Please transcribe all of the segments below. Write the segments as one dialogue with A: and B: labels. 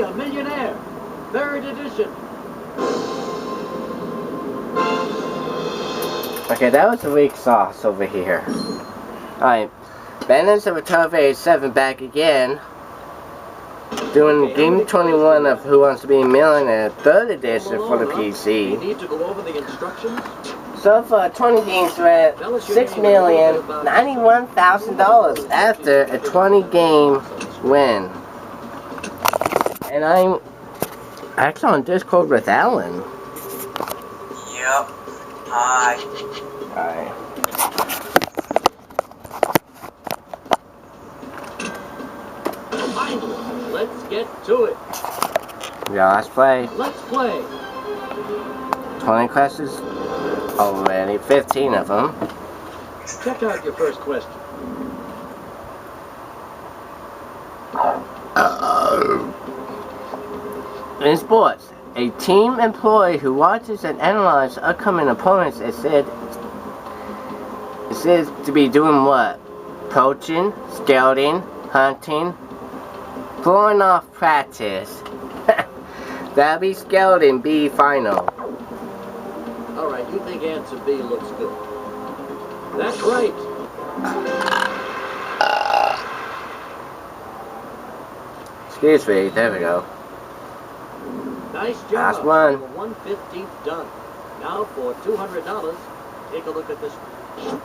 A: be a millionaire? Third edition.
B: Okay, that was the weak sauce over here. Alright, Bandits of Return 7 back again. Doing Game 21 of Who Wants to Be a Millionaire, 3rd edition for the PC.
A: You need to go over the instructions.
B: So far, 20 games we're at $6,091,000 after a 20 game win. And I'm actually on Discord with Alan.
C: Yep. Hi.
B: Alright.
A: Let's get to it.
B: Yeah, let's play.
A: Let's play.
B: 20 questions already, 15 of them.
A: Check out your first question.
B: In sports, a team employee who watches and analyzes upcoming opponents is said to be doing what? Coaching, scouting, hunting, blowing off practice. That'll be scouting, B final.
A: Alright, you think answer B looks good. That's right.
B: Excuse me, there we go.
A: Nice job.
B: Last one.
A: 1/15 done. Now for $200, take a look at this one.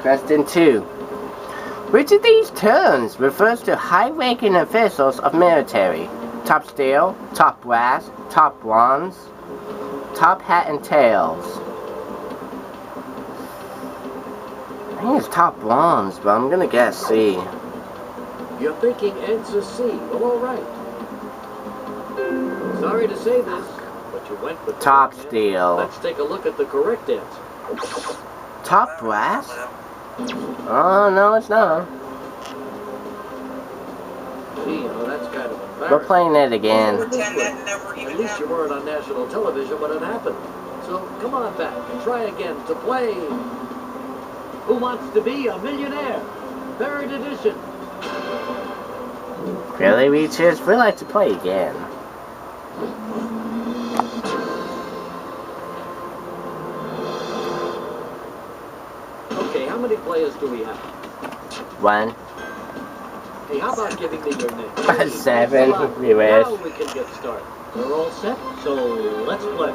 B: Question 2. Which of these terms refers to high-ranking officials of military? Top steel, top brass, top bronze, top hat and tails. I think it's top bronze, but I'm gonna guess C.
A: You're thinking answer C. Well, all right. Sorry to say this, but you went with the
B: Top
A: wrong
B: steel.
A: answer. Let's take a look at the correct answer.
B: Top brass? Oh, no, it's not.
A: Gee, that's kind of embarrassing.
B: We're playing it again.
A: At least you weren't on national television when it happened. So come on back and try again to play Who Wants to Be a Millionaire? 3rd edition.
B: Really, Reachers? We'd like to play again.
A: Okay, how many players do we have?
B: 1.
A: Hey, how about giving me your name?
B: 7, we wish.
A: Now we can get started. We're all set, so let's play.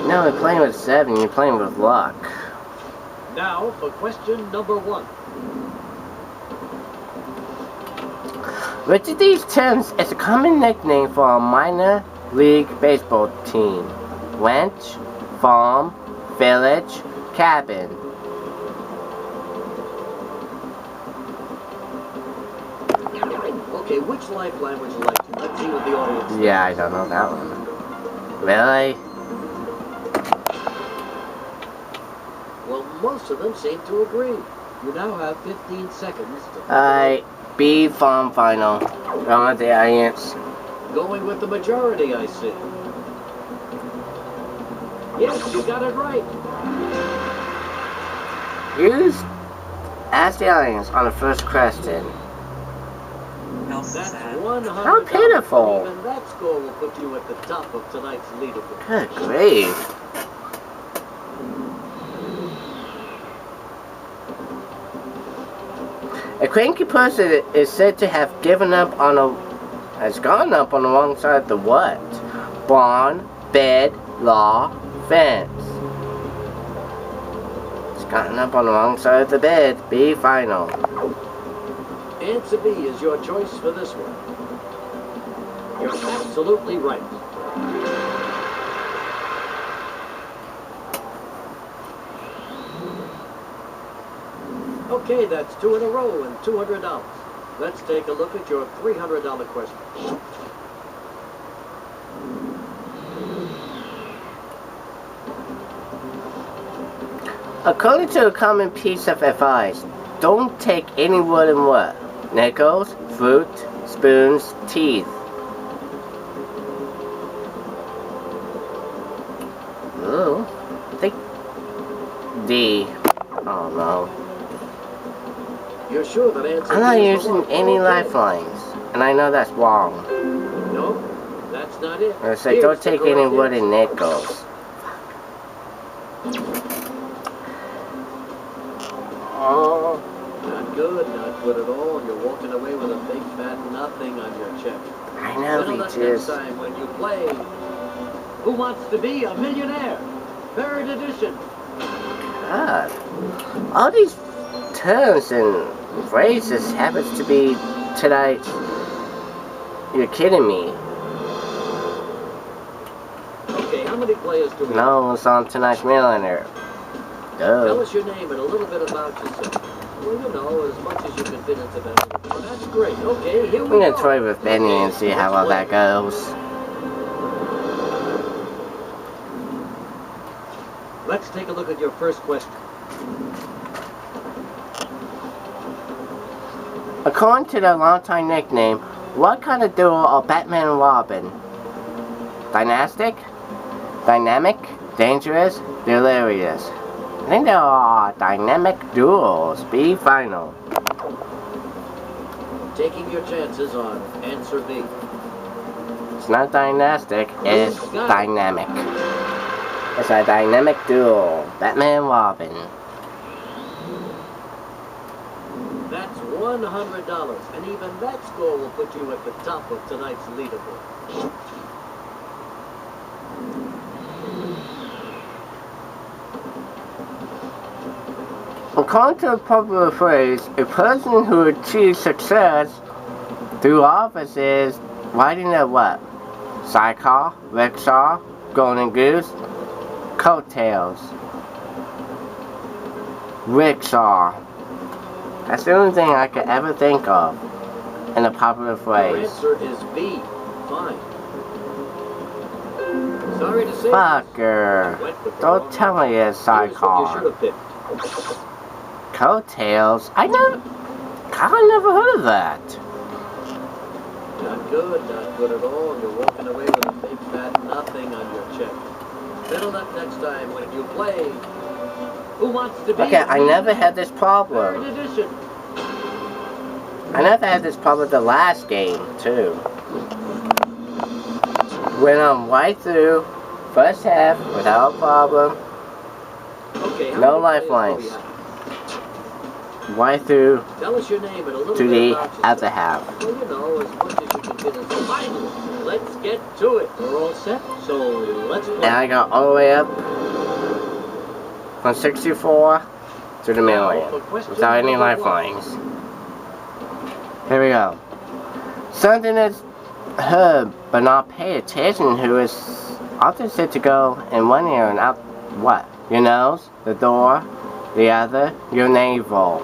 B: No, we're playing with 7, you're playing with luck.
A: Now for question number 1.
B: Which of these terms is a common nickname for a minor league baseball team? Ranch, farm, village, cabin.
A: Okay, which lifeline would you like to? Let's see what the audience thinks.
B: Yeah, I don't know that one. Really?
A: Well, most of them seem to agree. You now have 15 seconds to...
B: Alright, B farm final. Going with the audience.
A: Going with the majority, I see. Yes, you got it right.
B: Ask the audience on the first question.
A: That's $100.
B: How pitiful.
A: Even that score will put you at the top of tonight's leaderboard.
B: Good grief. A cranky person is said to have gone up on the wrong side of the what? Barn, bed, law, fence. It's gotten up on the wrong side of the bed. B final.
A: Answer B is your choice for this one. You're absolutely right. Okay, that's 2 in a row and $200. Let's take a look at your $300 question.
B: According to a common piece of advice, don't take any wooden what? Nickels, fruit, spoons, teeth. Ooh, I think D. Oh no.
A: You're sure that answer
B: I'm not
A: B is the
B: using
A: one?
B: any
A: Okay.
B: lifelines. And I know that's wrong.
A: No, that's not it.
B: I say
A: Here's
B: don't
A: the
B: take any
A: correct
B: wooden
A: answer.
B: nickels. Oh,
A: Not good, not good at all. You're walking away with a big fat nothing on your check.
B: I know
A: Settle
B: we
A: that next
B: just...
A: time when you play Who Wants to Be a Millionaire? Third edition.
B: God. All these terms and phrases happens to be tonight. You're kidding me.
A: Okay, how many players do we have?
B: No, it's on tonight's Millionaire.
A: Tell
B: Duh.
A: us your name and a little bit about yourself. Well, you know, as much as you can fit into that. Well, that's great. Okay, here
B: I'm
A: we
B: gonna
A: go.
B: try with Benny and see how well that goes.
A: Let's take a look at your first question.
B: According to their longtime nickname, what kind of duo are Batman and Robin? Dynastic? Dynamic? Dangerous? Delirious? I think there are dynamic duos. Be final.
A: Taking your chances on answer B.
B: It's not dynastic, it's dynamic. It's a dynamic duo. Batman and Robin.
A: That's $100, and even that score will put you at the top of tonight's leaderboard.
B: According to a popular phrase, a person who achieves success through office is riding a what? Sidecar, rickshaw, golden goose, coattails. Rickshaw. That's the only thing I could ever think of in a popular
A: Your
B: phrase.
A: answer is B. Fine. Sorry to say.
B: Fucker. Don't tell me it's
A: Here's what you
B: sidecar.
A: should have picked.
B: Coattails? I never heard of that.
A: Not good at all. You're walking away with a big fat nothing on your check. Settle that next time when you play Who Wants to Be
B: Okay, I never had this
A: Third
B: problem.
A: edition.
B: I never had this problem the last game, too. Went on right through, first half, without a problem.
A: Okay, how
B: No
A: many players
B: lifelines.
A: do we have?
B: Right through
A: Tell us your name and a little
B: to
A: bit
B: the
A: about yourself.
B: other half.
A: Well, you know, as much as you can fit into. Finally, let's get to it. We're all set, so let's play.
B: And I got all the way up from 64 to the million without any lifelines. Here we go. Something that's heard but not pay attention who is often said to go in one ear and out what? Your nose, the door, the other, your navel.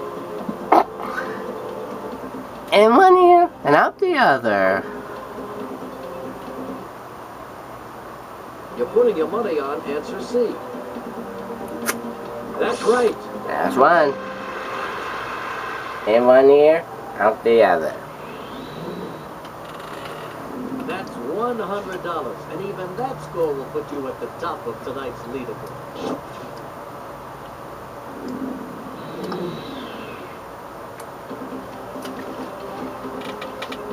B: In one ear and out the other.
A: You're putting your money on answer C. That's right.
B: That's one. In one ear, out the other.
A: That's $100, and even that score will put you at the top of tonight's leaderboard.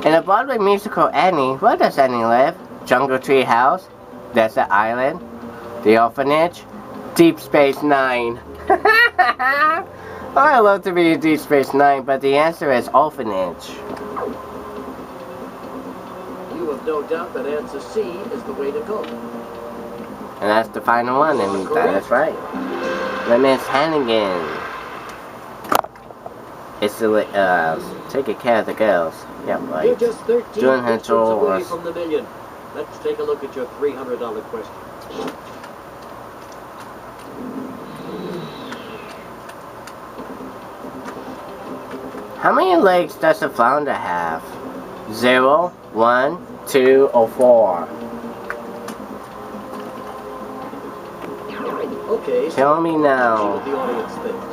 B: In the Broadway musical Annie, where does Annie live? Jungle Tree House? Desert Island? The Orphanage? Deep Space Nine. Oh, I love to be in Deep Space Nine, but the answer is Orphanage.
A: You have no doubt that answer C is the way to go.
B: And that's the final one, and that is right. Miss Hannigan. It's the, taking care of the girls. Yeah, right.
A: You're just 13
B: Doing her
A: questions away
B: chores.
A: from the million. Let's take a look at your $300 question.
B: How many legs does a flounder have? 0, 1, 2, or 4?
A: Okay, so
B: Tell me
A: see
B: now.
A: what the audience thinks.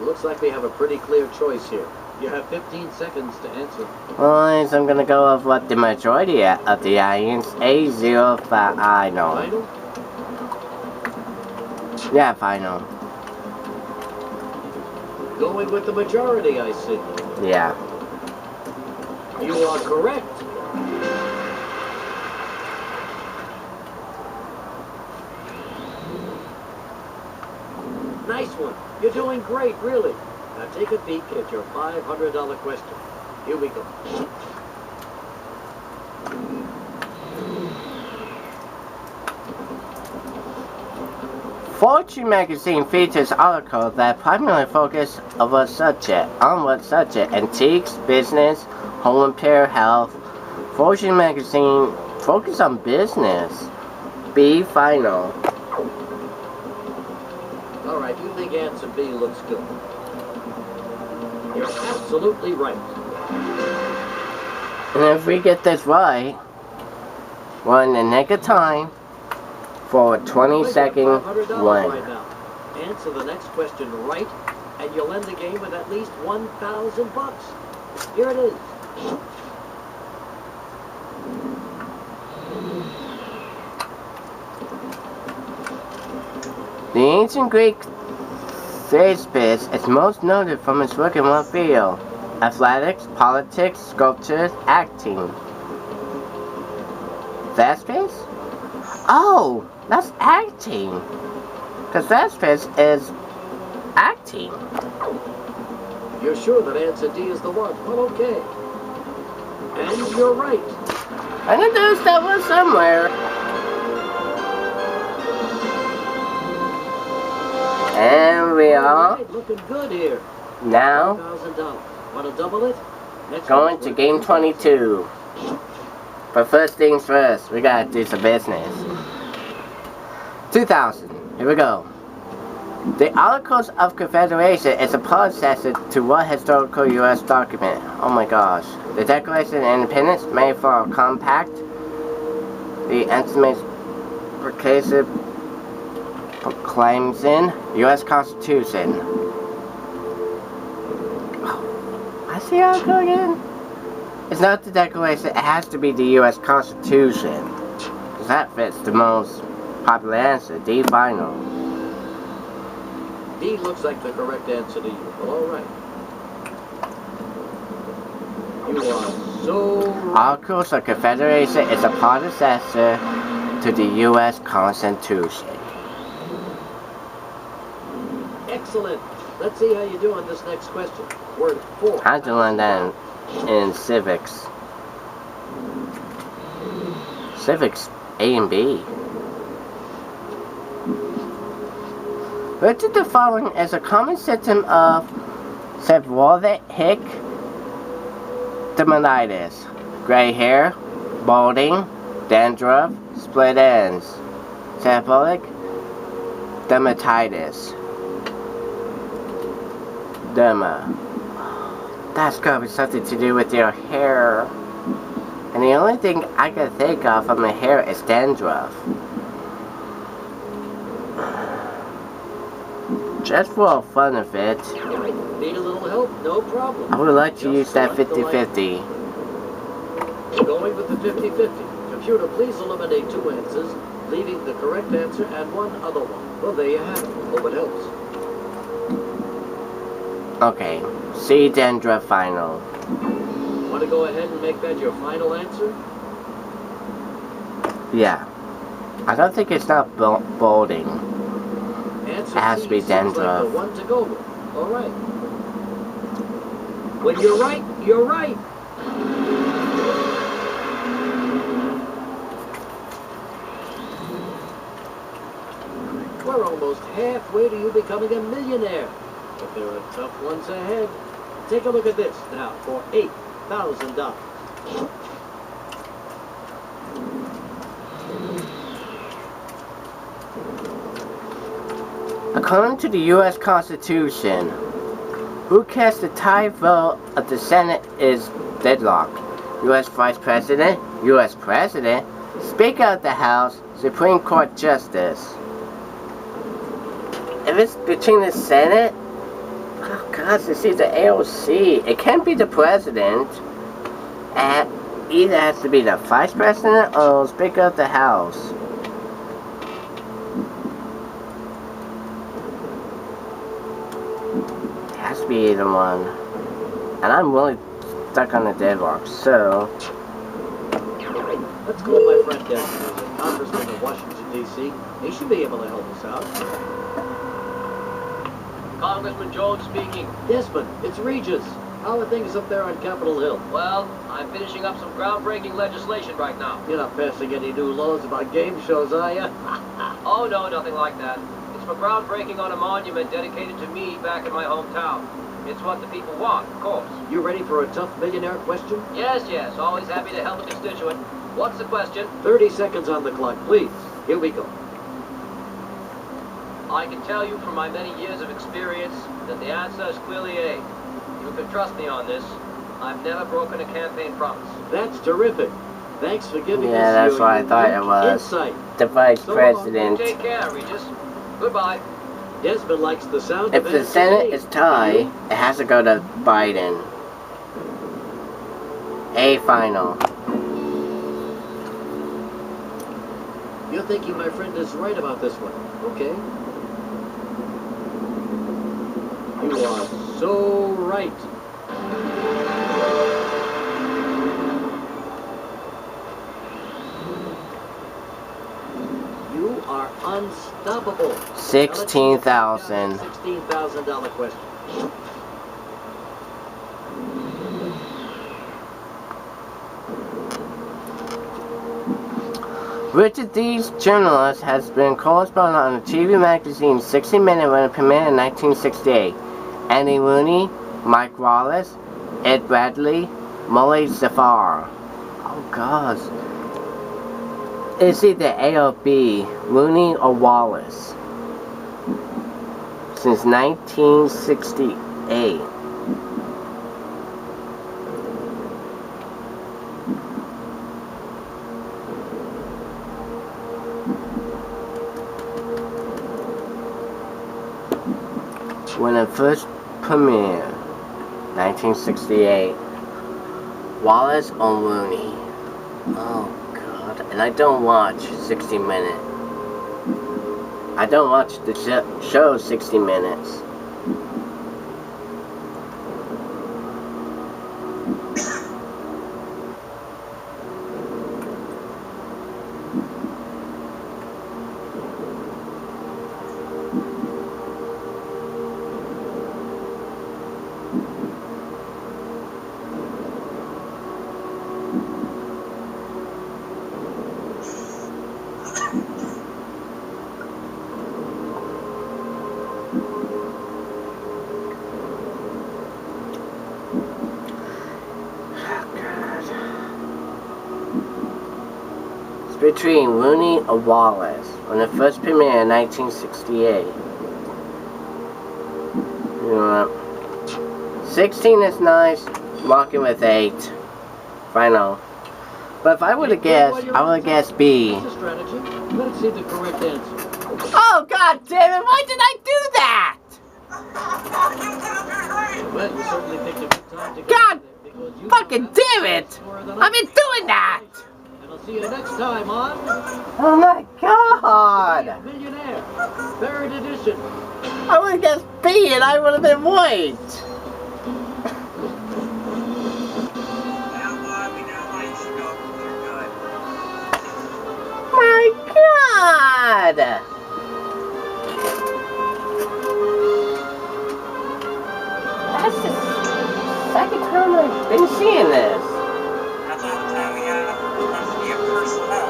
A: Looks like we have a pretty clear choice here. You have 15 seconds to answer.
B: Well, I'm gonna go with what the majority of the audience, A05, I know.
A: Final?
B: Yeah, final.
A: Going with the majority, I see.
B: Yeah.
A: You are correct. Nice one. You're doing great, really. Now take a peek at your $500 question. Here we go.
B: Fortune magazine features articles that primarily focus on what subject, antiques, business, home repair, health. Fortune magazine focus on business. B, final.
A: All right, you think answer B looks good. You're absolutely right.
B: And if we get this right, we're in the nick of time for a 20-second
A: $500 right
B: win.
A: now. Answer the next question right, and you'll end the game with at least 1,000 bucks. Here it is.
B: The ancient Greek Thespis is most noted from his work in one field: athletics, politics, sculpture, acting. Thespis? Oh, that's acting. Because Thespis is acting.
A: You're sure that answer D is the one? Well, okay. And you're right.
B: I knew that was somewhere. And we
A: All
B: are
A: right, looking good here.
B: now
A: $1,000. Want to double it? Next
B: going
A: one's
B: to
A: worth
B: game 22. But first things first, we gotta do some business. 2000. Here we go. The Articles of Confederation is a predecessor to what historical U.S. document? Oh my gosh. The Declaration of Independence, made for a compact. The estimates proclaims in U.S. Constitution. I see how I go again. It's not the Declaration, it has to be the U.S. Constitution. Because that fits the most popular answer. D, final.
A: D looks like the correct answer to you. Well, all right. You are so right.
B: Articles of Confederation is a predecessor to the U.S. Constitution.
A: Excellent. Let's see how you do on this next question. Word 4.
B: I doing that in civics. Civics A and B. Which of the following is a common symptom of seborrheic dermatitis? Gray hair, balding, dandruff, split ends. Seborrheic dermatitis. Derma. That's gotta be something to do with your hair. And the only thing I can think of from my hair is dandruff. Just for fun of it,
A: Need a little help? No problem.
B: I would like to use that
A: select the
B: 50-50.
A: Going with the 50-50. Computer, please eliminate 2 answers, leaving the correct answer and one other one. Well, there you have it. Hope it helps.
B: Okay, C, dandruff, final.
A: Want to go ahead and make that your final answer?
B: Yeah. I don't think it's not balding.
A: Answer
B: It has
A: C
B: to be
A: seems like
B: dandruff.
A: the one to go with. All right. When you're right, you're right. We're almost halfway to you becoming a millionaire. But there are tough ones ahead. Take a look at this now for $8,000.
B: According to the U.S. Constitution, who casts the tie vote of the Senate is deadlocked. U.S. Vice President, U.S. President, Speaker of the House, Supreme Court Justice. If it's between the Senate Oh gosh, this is the AOC. It can't be the president. Either has to be the vice president or Speaker of the House. It has to be either one. And I'm really stuck on the deadlock, so...
A: Let's call my friend Desmond, who's a congressman in Washington, D.C. He should be able to help us out.
D: Congressman Jones speaking.
A: Desmond, it's Regis. How are things up there on Capitol Hill?
D: Well, I'm finishing up some groundbreaking legislation right now.
A: You're not passing any new laws about game shows, are you?
D: Oh, no, nothing like that. It's for groundbreaking on a monument dedicated to me back in my hometown. It's what the people want, of course.
A: You ready for a tough millionaire question?
D: Yes, yes. Always happy to help a constituent. What's the question?
A: 30 seconds on the clock, please. Here we go.
D: I can tell you from my many years of experience that the answer is clearly A. You can trust me on this. I've never broken a campaign promise.
A: That's terrific. Thanks for giving
B: Yeah,
A: us
B: that's
A: your
B: what I thought it was.
A: insight.
B: The vice
A: So
B: president.
D: Take care, Regis. Goodbye.
A: Desmond likes the sound
B: If
A: of
B: the
A: answer
B: Senate
A: A.
B: is tied, it has to go to Biden. A final.
A: You're thinking my friend is right about this one. Okay. You are so right. You are unstoppable.
B: $16,000.
A: $16,000 question.
B: Richard Dees, journalist, has been correspondent on the TV magazine 60 Minutes when it premiered in 1968. Andy Rooney, Mike Wallace, Ed Bradley, Molly Zafar. Oh gosh. Is either A or B, Rooney or Wallace? Since 1968. When it first premiered, 1968, Wallace or Rooney? Oh God, and I don't watch 60 Minutes. I don't watch the show 60 Minutes. Between Rooney or Wallace when it first premiered in 1968. You know, 16 is nice, walking with 8. Final. But if I would have guessed, I would have guessed B.
A: What's the strategy? Let's see the correct answer.
B: Oh God damn it, why did I do that?
A: Well, you certainly picked a good time to
B: God
A: because you
B: fucking damn it! I've been doing that!
A: And I'll see you next time on
B: Oh my God!
A: Millionaire, 3rd edition.
B: I would have guessed B and I would have been white. My God! That's the second time I've been seeing this.
C: That's all the time we have left to be a personnel.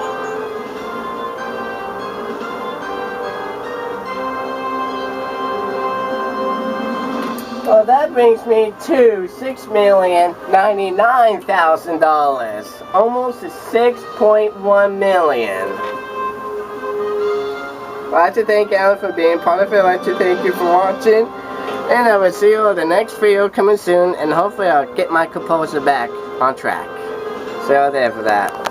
B: Well, that brings me to $6,099,000. Almost to $6.1 million. I'd like to thank Alan for being part of it. I'd like to thank you for watching. And I will see you in the next video coming soon. And hopefully I'll get my composer back on track. See you there for that.